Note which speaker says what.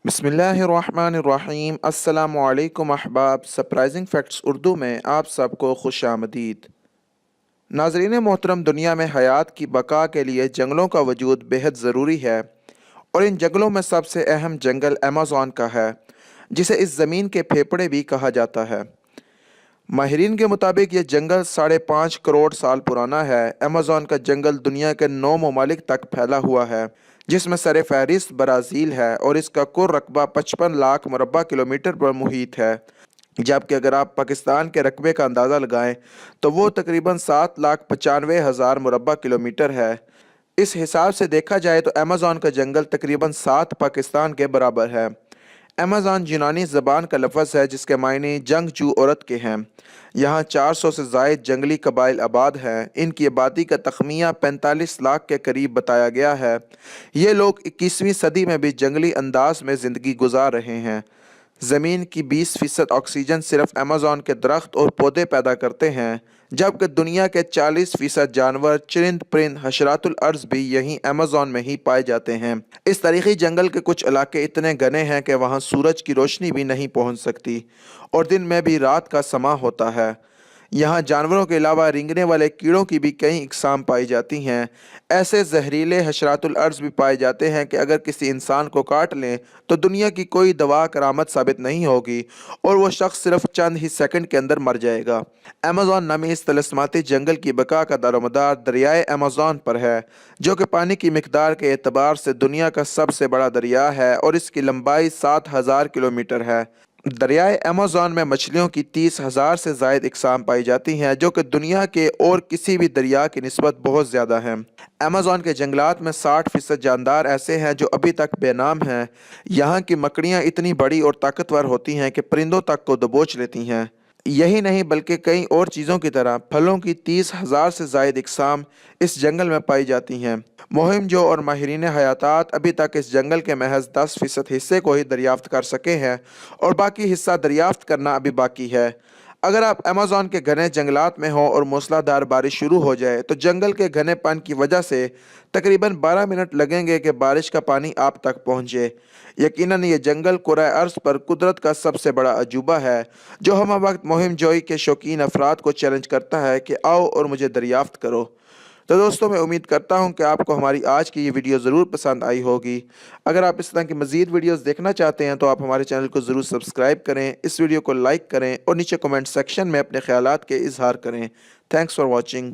Speaker 1: बिस्मिल्लाहिर्रहमानिर्रहीम। अस्सलामु अलैकुम अहबाब। सरप्राइजिंग फैक्ट्स उर्दू में आप सबको खुश आमदीद। नाज़रीन मोहतरम, दुनिया में हयात की बका के लिए जंगलों का वजूद बेहद ज़रूरी है और इन जंगलों में सबसे अहम जंगल अमेज़न का है, जिसे इस ज़मीन के फेफड़े भी कहा जाता है। माहिरीन के मुताबिक ये जंगल 5.5 करोड़ साल पुराना है। अमेज़न का जंगल दुनिया के 9 ममालिक तक फैला हुआ है, जिसमें सर फहरिस्त ब्राज़ील है और इसका कुल रकबा 55 लाख मुरबा किलोमीटर पर मुहित है। जबकि अगर आप पाकिस्तान के रकबे का अंदाज़ा लगाएं तो वो तकरीबन 7,95,000 मुरबा किलोमीटर है। इस हिसाब से देखा जाए तो अमेज़न का जंगल तकरीबन 7 पाकिस्तान के बराबर है। अमेज़न यूनानी ज़बान का लफ्ज़ है जिसके मायने जंगजू औरत के हैं। यहाँ 400 से ज़ायद जंगली कबाइल आबाद हैं। इनकी आबादी का तखमिया 45 लाख के करीब बताया गया है। ये लोग 21वीं सदी में भी जंगली अंदाज में ज़िंदगी गुजार रहे हैं। ज़मीन की 20% ऑक्सीजन सिर्फ अमेज़न के दरख्त और पौधे पैदा करते हैं, जबकि दुनिया के 40% जानवर, चरिंद परिंद, हशरातुल अर्ज़ भी यहीं अमेज़न में ही पाए जाते हैं। इस तारीखी जंगल के कुछ इलाके इतने घने हैं कि वहाँ सूरज की रोशनी भी नहीं पहुँच सकती और दिन में भी रात का समा होता है। यहाँ जानवरों के अलावा रेंगने वाले कीड़ों की भी कई इकसाम पाई जाती हैं। ऐसे जहरीले हशरातुल अर्ज़ भी पाए जाते हैं कि अगर किसी इंसान को काट लें तो दुनिया की कोई दवा करामत साबित नहीं होगी और वो शख्स सिर्फ चंद ही सेकंड के अंदर मर जाएगा। अमेज़न नामी इस तलस्माती जंगल की बका का दारोमदार दरियाए अमेज़न पर है, जो कि पानी की मिकदार के एतबार से दुनिया का सबसे बड़ा दरिया है और इसकी लंबाई 7,000 किलोमीटर है। दरियाए अमेज़न में मछलियों की 30,000 से ज़ायद इकसाम पाई जाती हैं, जो कि दुनिया के और किसी भी दरिया की निस्बत बहुत ज़्यादा हैं। अमेज़न के जंगलात में 60% जानदार ऐसे हैं जो अभी तक बेनाम हैं। यहाँ की मकड़ियाँ इतनी बड़ी और ताकतवर होती हैं कि परिंदों तक को दबोच लेती हैं। यही नहीं बल्कि कई और चीज़ों की तरह फलों की 30,000 से ज़ायद इकसाम इस जंगल में पाई जाती हैं। मोहिमजो और माहिरीन हयातात अभी तक इस जंगल के महज 10% हिस्से को ही दरियाफ्त कर सके हैं और बाकी हिस्सा दरियाफ्त करना अभी बाकी है। अगर आप अमेज़न के घने जंगलात में हो और मूसलाधार बारिश शुरू हो जाए तो जंगल के घनेपन की वजह से तकरीबन 12 मिनट लगेंगे कि बारिश का पानी आप तक पहुंचे। यकीनन ये जंगल कुराए अर्ज़ पर कुदरत का सबसे बड़ा अजूबा है, जो हम वक्त मुहिम जोई के शौकीन अफराद को चैलेंज करता है कि आओ और मुझे दरियाफ्त करो। तो दोस्तों, मैं उम्मीद करता हूं कि आपको हमारी आज की ये वीडियो ज़रूर पसंद आई होगी। अगर आप इस तरह की मज़ीद वीडियोज़ देखना चाहते हैं तो आप हमारे चैनल को ज़रूर सब्सक्राइब करें, इस वीडियो को लाइक करें और नीचे कमेंट सेक्शन में अपने ख्यालात के इजहार करें। Thanks for watching.